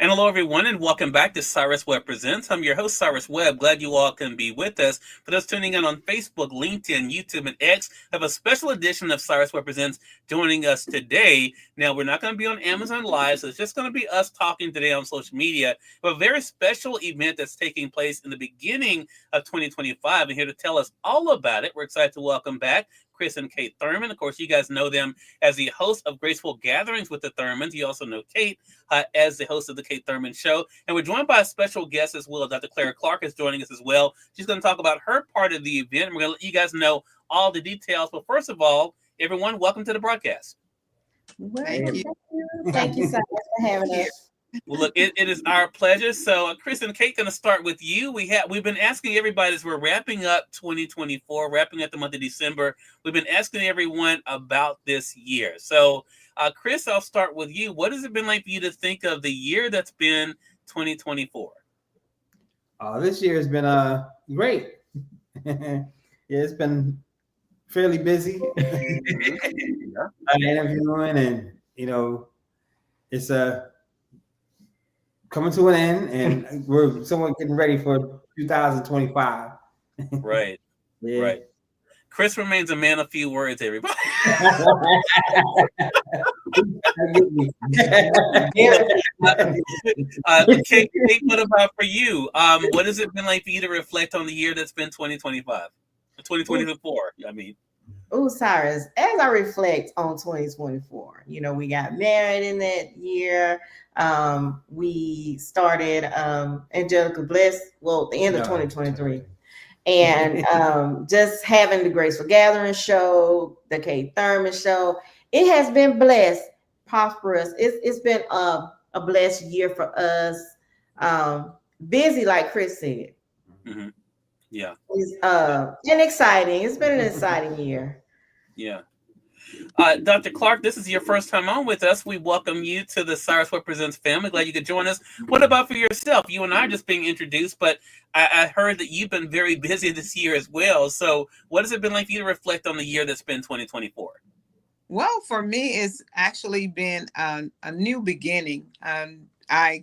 And hello, everyone, and welcome back to Cyrus Webb Presents. I'm your host, Cyrus Webb. Glad you all can be with us. For those tuning in on Facebook, LinkedIn, YouTube, and X, I have a special edition of Cyrus Webb Presents joining us today. Now, we're not going to be on Amazon Live, so it's just going to be us talking today on social media. We have a very special event that's taking place in the beginning of 2025, and here to tell us all about it, we're excited to welcome back Chris and Kate Thurman. Of course, you guys know them as the host of Graceful Gatherings with the Thurmans. You also know Kate as the host of the Kate Thurman Show. And we're joined by a special guest as well. Dr. Clara Clark is joining us as well. She's going to talk about her part of the event. We're going to let you guys know all the details. But first of all, everyone, welcome to the broadcast. Thank you. Thank you so much for having us. Well, look, it is our pleasure. So, Chris and Kate, going to start with you. We've been asking everybody as we're wrapping up 2024, wrapping up the month of December. We've been asking everyone about this year. So, Chris, I'll start with you. What has it been like for you to think of the year that's been 2024? This year has been great. Yeah, it's been fairly busy. Interviewing, and it's coming to an end, and we're somewhat getting ready for 2025. Right. Yeah. Right. Chris remains a man of few words, everybody. Kate, what about for you? What has it been like for you to reflect on the year that's been 2025? 2024, I mean. Oh, Cyrus, as I reflect on 2024, we got married in that year. We started Angelica Bliss, the end of 2023. And just having the Graceful Gathering show, the Kate Thurman show, it has been blessed, prosperous. It's been a blessed year for us. Busy, like Chris said. Mm-hmm. Yeah. And exciting. It's been an exciting year. Yeah. Dr. Clark, this is your first time on with us. We welcome you to the Cyrus Webb Presents family. Glad you could join us. What about for yourself? You and I are just being introduced, but I heard that you've been very busy this year as well. So what has it been like for you to reflect on the year that's been 2024? Well, for me, it's actually been a new beginning. I'm a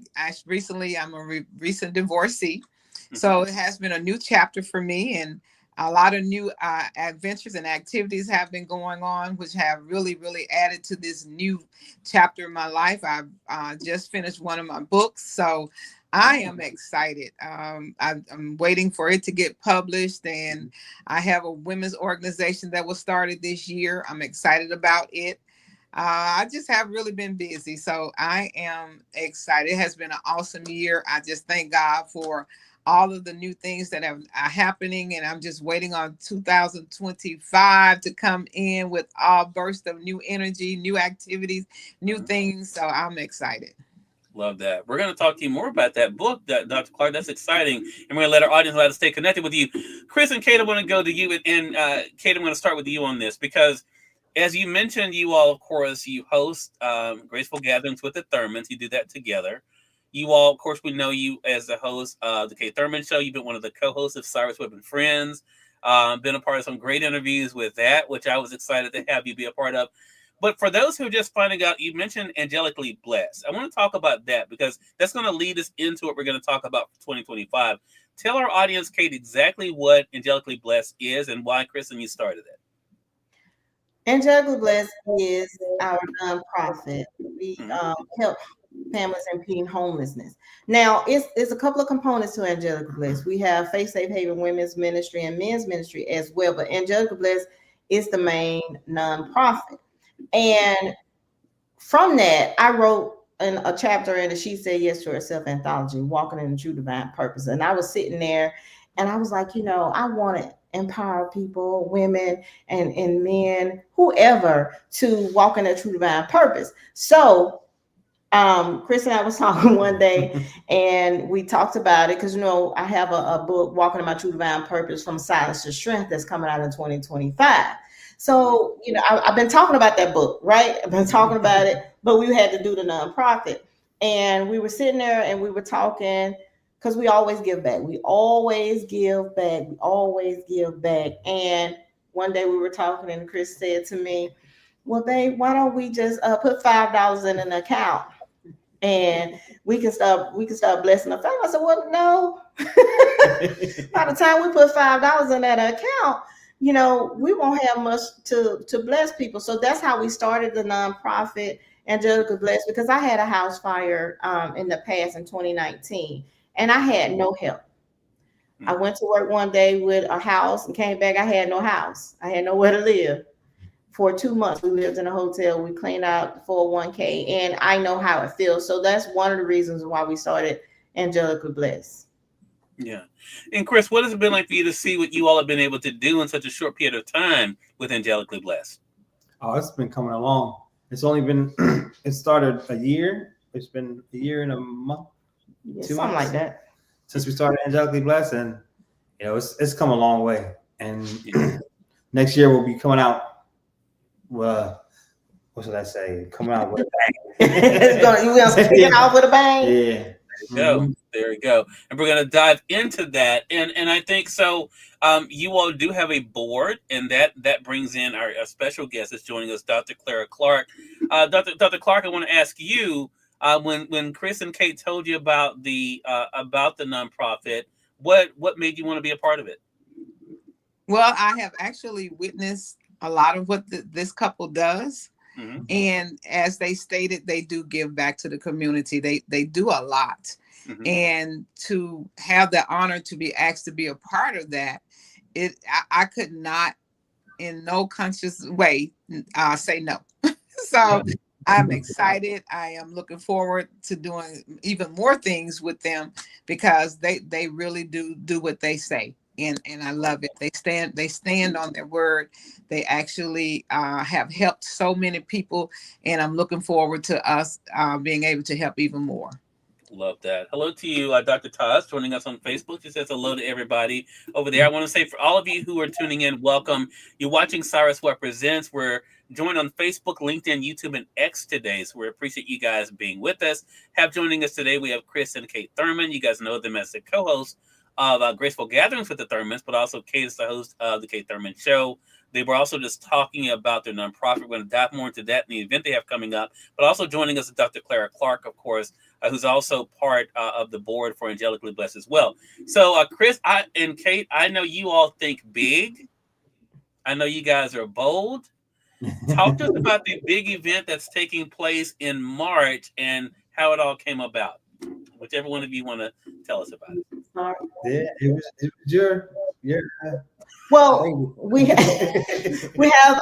recent divorcee. Mm-hmm. So it has been a new chapter for me, and a lot of new adventures and activities have been going on, which have really, really added to this new chapter in my life. I've just finished one of my books, so I am excited. I'm waiting for it to get published, and I have a women's organization that was started this year. I'm excited about it. I just have really been busy, so I am excited. It has been an awesome year. I just thank God for all of the new things that are happening, and I'm just waiting on 2025 to come in with all bursts of new energy, new activities, new things. So I'm excited. Love that. We're going to talk to you more about that book, Dr. Clark. That's exciting. And we're going to let our audience know how to stay connected with you. Chris and Kate, I want to go to you. And Kate, I'm going to start with you on this because, as you mentioned, you all, of course, you host Graceful Gatherings with the Thurmans. You do that together. You all, of course, we know you as the host of the Kate Thurman Show. You've been one of the co-hosts of Cyrus Webb and Friends. Been a part of some great interviews with that, which I was excited to have you be a part of. But for those who are just finding out, you mentioned Angelically Blessed. I want to talk about that because that's going to lead us into what we're going to talk about for 2025. Tell our audience, Kate, exactly what Angelically Blessed is and why, Chris, and you started it. Angelically Blessed is our nonprofit. We help families impeding homelessness. Now, it's a couple of components to Angelically Blessed. We have Faith Safe Haven Women's Ministry and Men's Ministry as well, but Angelically Blessed is the main nonprofit. And from that, I wrote a chapter in the She Said Yes to Herself anthology, Walking in the True Divine Purpose. And I was sitting there and I was like, I want to empower people, women and men, whoever, to walk in their true divine purpose. So Chris and I was talking one day and we talked about it because, I have a book, Walking in My True Divine Purpose, From Silence to Strength, that's coming out in 2025. So, I've been talking about that book, right? I've been talking about it, but we had to do the nonprofit. And we were sitting there and we were talking because we always give back. We always give back. We always give back. And one day we were talking and Chris said to me, well, babe, why don't we just put $5 in an account? and we can start blessing the family. I said, well, no. By the time we put $5 in that account, we won't have much to bless people. So that's how we started the nonprofit Angelica Bless, because I had a house fire in the past in 2019, and I had no help. I went to work one day with a house and came back. I had no house. I had nowhere to live. For 2 months, we lived in a hotel. We cleaned out the 401k, and I know how it feels. So that's one of the reasons why we started Angelica Bless. Yeah. And Chris, what has it been like for you to see what you all have been able to do in such a short period of time with Angelically Blessed? Oh, it's been coming along. It's only been, it started a year. It's been a year and a month, Yeah, 2 something months like that. since we started Angelically Blessed, and it's come a long way. And next year we'll be coming out. Well, what should I say? Coming out with a bang. We're gonna kick it off with a bang. Yeah. There we go. And we're going to dive into that. And I think so. You all do have a board, and that brings in our special guest that's joining us, Dr. Clara Clark. Dr. Clark, I want to ask you, when Chris and Kate told you about the nonprofit, what made you want to be a part of it? Well, I have actually witnessed a lot of what this couple does. Mm-hmm. And as they stated, they do give back to the community. They do a lot. Mm-hmm. And to have the honor to be asked to be a part of that, I could not in no conscious way say no. So I'm excited. I am looking forward to doing even more things with them, because they really do what they say. And I love it. They stand on their word. They actually have helped so many people, and I'm looking forward to us being able to help even more. Love that. Hello to you, Dr. Taz, joining us on Facebook. She says hello to everybody over there. I want to say, for all of you who are tuning in, welcome. You're watching Cyrus Webb Presents. We're joined on Facebook, LinkedIn, YouTube, and X today. So we appreciate you guys being with us. Joining us today, we have Chris and Kate Thurman. You guys know them as the co-hosts of Graceful Gatherings with the Thurmans, but also Kate is the host of the Kate Thurman Show. They were also just talking about their nonprofit. We're going to dive more into that in the event they have coming up. But also joining us is Dr. Clara Clark, of course, who's also part of the board for Angelically Blessed as well. So, Chris and Kate, I know you all think big. I know you guys are bold. Talk to us about the big event that's taking place in March and how it all came about. Whichever one of you want to tell us about it. Yeah, it was your Well, we have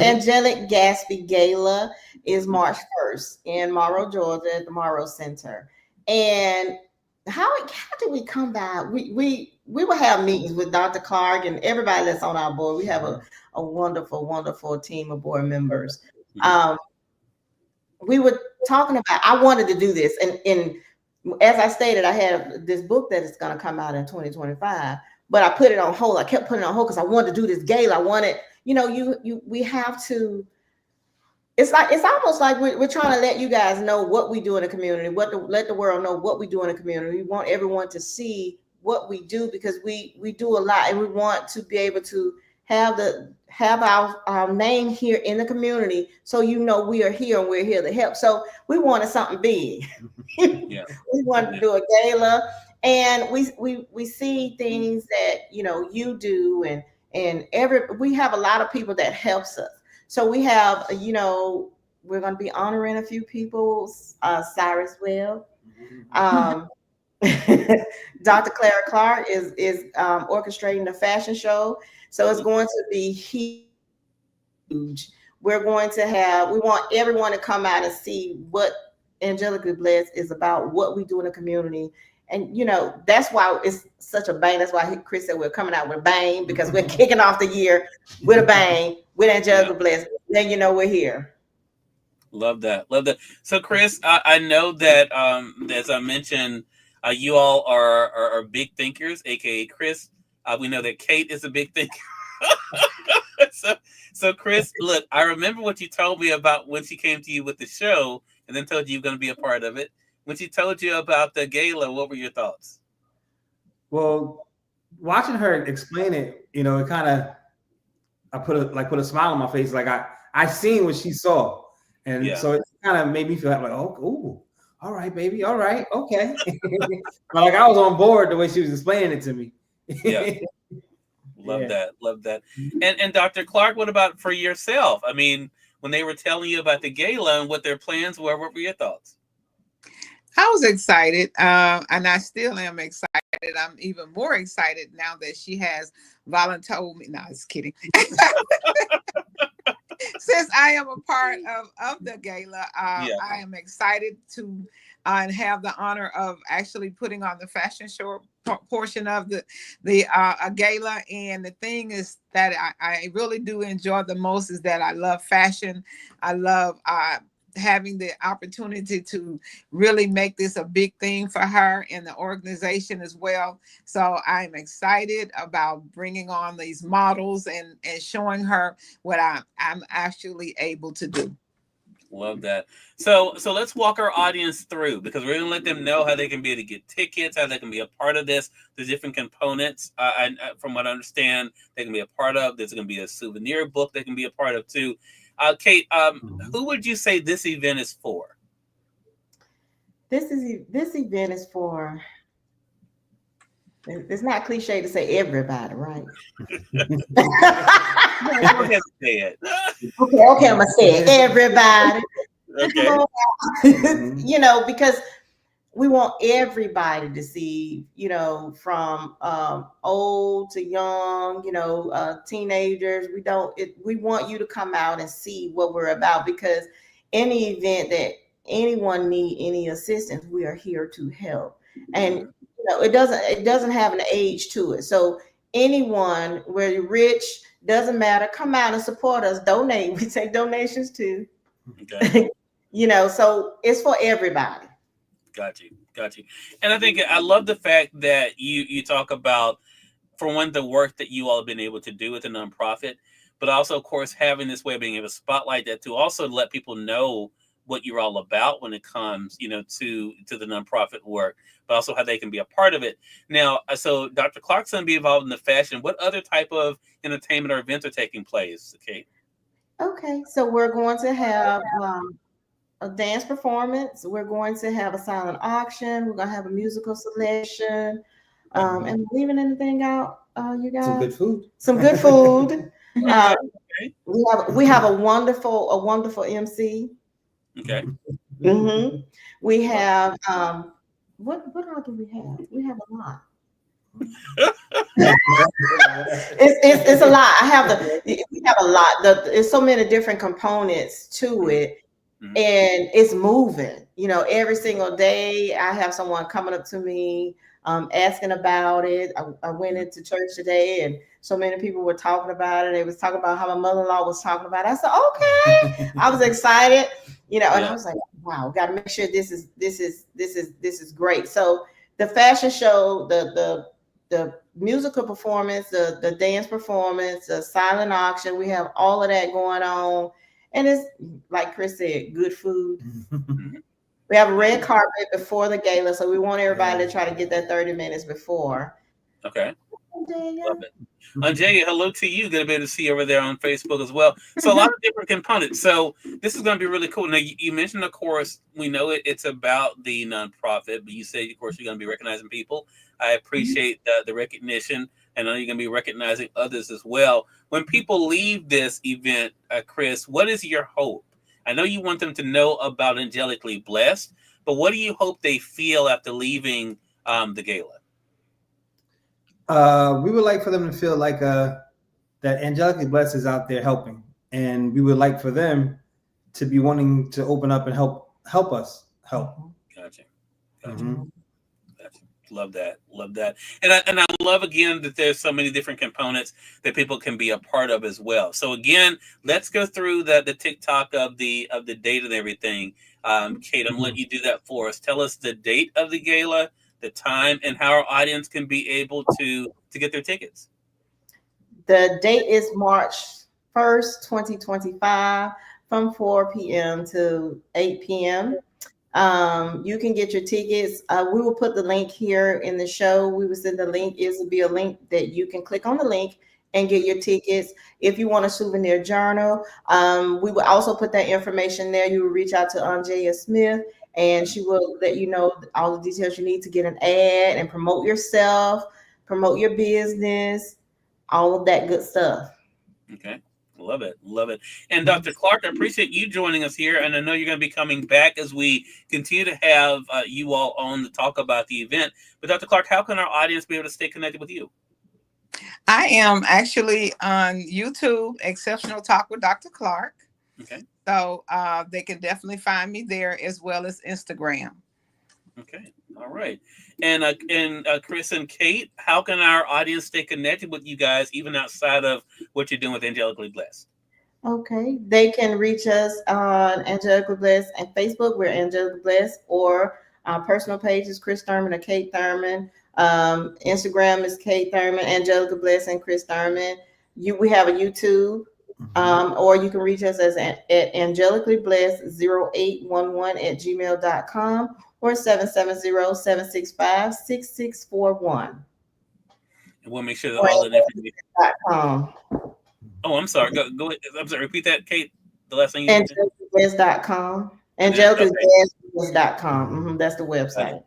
Angelic Gatsby Gala is March 1st in Morrow, Georgia, at the Morrow Center. And how did we come by? We will have meetings with Dr. Clark and everybody that's on our board. We have a wonderful, wonderful team of board members. We were talking about, I wanted to do this, and as I stated, I had this book that is going to come out in 2025, but I put it on hold. I kept putting it on hold because I wanted to do this gala. I wanted, we have to. It's almost like we're trying to let you guys know what we do in the community, let the world know what we do in the community. We want everyone to see what we do, because we do a lot, and we want to be able to have our name here in the community, so we are here and we're here to help. So we wanted something big. Yeah. We wanted to do a gala, and we see things that you do, and we have a lot of people that helps us. So we have we're going to be honoring a few people. Cyrus Webb, Dr. Clara Clark is orchestrating the fashion show. So it's going to be huge. We want everyone to come out and see what Angelically Blessed is about, what we do in the community. And, that's why it's such a bang. That's why Chris said we're coming out with a bang, because we're kicking off the year with a bang with Angelica Blessed. Then we're here. Love that. So, Chris, I know that as I mentioned, you all are big thinkers, aka Chris. We know that Kate is a big thinker. So, Chris, look, I remember what you told me about when she came to you with the show, and then told you you're going to be a part of it. When she told you about the gala, what were your thoughts? Well, watching her explain it, it kind of, I put a smile on my face. Like I seen what she saw. And so it kind of made me feel like, all right, baby, all right, okay. But like I was on board the way she was explaining it to me. Yeah. Love that. And Dr. Clark, what about for yourself? I mean, when they were telling you about the gala and what their plans were, what were your thoughts? I was excited, and I still am excited. I'm even more excited now that she has volunteered me. No, just kidding. Since I am a part of the gala, I am excited to have the honor of actually putting on the fashion show portion of the gala. And the thing is that I really do enjoy the most is that I love fashion. I love having the opportunity to really make this a big thing for her and the organization as well. So I'm excited about bringing on these models and showing her what I'm actually able to do. Love that. So let's walk our audience through, because we're going to let them know how they can be able to get tickets, how they can be a part of this. There's different components. And from what I understand, they can be a part of. There's going to be a souvenir book they can be a part of too. Kate, who would you say this event is for? This event is for. It's not cliche to say everybody, right? Okay, I'm gonna say it. Everybody. Okay. You know, because we want everybody to see, you know, from old to young, you know, teenagers. We want you to come out and see what we're about, because any event that anyone need any assistance, we are here to help. And you know, it doesn't have an age to it. So anyone, whether you're rich, doesn't matter, come out and support us. Donate. We take donations too. Okay. You know, so it's for everybody. Got you. And I think I love the fact that you talk about, for one, the work that you all have been able to do with the nonprofit, but also, of course, having this way of being able to spotlight that, to also let people know what you're all about when it comes, you know, to the nonprofit work, but also how they can be a part of it. Now, so Dr. Clark's going to be involved in the fashion. What other type of entertainment or events are taking place, Kate? Okay, so we're going to have a dance performance. We're going to have a silent auction. We're going to have a musical selection. And leaving anything out, you guys? Some good food. Okay. We have a wonderful MC. Okay. Mm-hmm. We have what all do we have? We have a lot. It's a lot. We have a lot. There's so many different components to it. Mm-hmm. And it's moving, you know, every single day. I have someone coming up to me asking about it. I went into church today and so many people were talking about it. They was talking about how my mother-in-law was talking about it. I said, okay. I was excited, you know, and I was like, wow, got to make sure this is great. So the fashion show, the musical performance, the dance performance, the silent auction, we have all of that going on. And it's, like Chris said, good food. We have a red carpet before the gala, so we want everybody to try to get that 30 minutes before. Okay. Love it. Anjaya, hello to you. Going to be able to see over there on Facebook as well. So a lot of different components. So this is going to be really cool. Now, you mentioned, of course, we know it's about the nonprofit, but you say, of course, you're going to be recognizing people. I appreciate the recognition, and I know you're going to be recognizing others as well. When people leave this event, Chris, what is your hope? I know you want them to know about Angelically Blessed, but what do you hope they feel after leaving the gala? We would like for them to feel like that Angelically Blessed is out there helping, and we would like for them to be wanting to open up and help us help. Gotcha. Mm-hmm. Love that. And I love, again, that there's so many different components that people can be a part of as well. So again, let's go through the TikTok of the date and everything. Kate, I'm letting you do that for us. Tell us the date of the gala, the time, and how our audience can be able to get their tickets. The date is March 1st, 2025, from 4 p.m. to 8 p.m. You can get your tickets. We will put the link here in the show. We will send the link. It will be a link that you can click on the link and get your tickets. If you want a souvenir journal, we will also put that information there. You will reach out to Anjaya Smith and she will let you know all the details you need to get an ad and promote yourself, promote your business, all of that good stuff. Okay. Love it. Love it. And Dr. Clark, I appreciate you joining us here. And I know you're going to be coming back as we continue to have you all on to talk about the event. But Dr. Clark, how can our audience be able to stay connected with you? I am actually on YouTube, Exceptional Talk with Dr. Clark. Okay. So they can definitely find me there, as well as Instagram. Okay. All right. And Chris and Kate, how can our audience stay connected with you guys, even outside of what you're doing with Angelically Blessed? Okay, they can reach us on Angelically Blessed and Facebook. We're Angelically Blessed, or our personal pages, Chris Thurman or Kate Thurman. Instagram is Kate Thurman, Angelically Blessed, and Chris Thurman. We have a YouTube, or you can reach us at Angelically Blessed 0811 @gmail.com or 770-765-6641. And we'll make sure that all that information. .com. Oh, I'm sorry. Go ahead. I'm sorry. Repeat that, Kate. The last thing you mentioned. AngelicallyBlessed.com. AngelicallyBlessed.com. That's the website.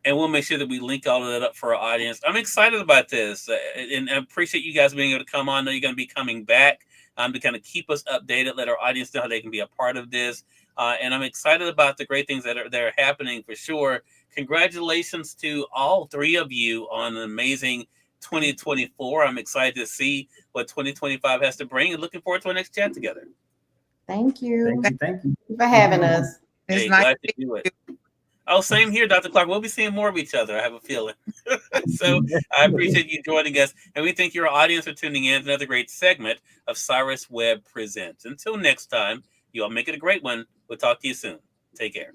And we'll make sure that we link all of that up for our audience. I'm excited about this, and I appreciate you guys being able to come on. I know you're going to be coming back to kind of keep us updated, let our audience know how they can be a part of this. And I'm excited about the great things that are happening for sure. Congratulations to all three of you on an amazing 2024. I'm excited to see what 2025 has to bring, and looking forward to our next chat together. Thank you. Thank you. For having us. Hey, glad to do it. Oh, same here, Dr. Clark. We'll be seeing more of each other, I have a feeling. So I appreciate you joining us, and we thank your audience for tuning in to another great segment of Cyrus Webb Presents. Until next time, you all make it a great one. We'll talk to you soon. Take care.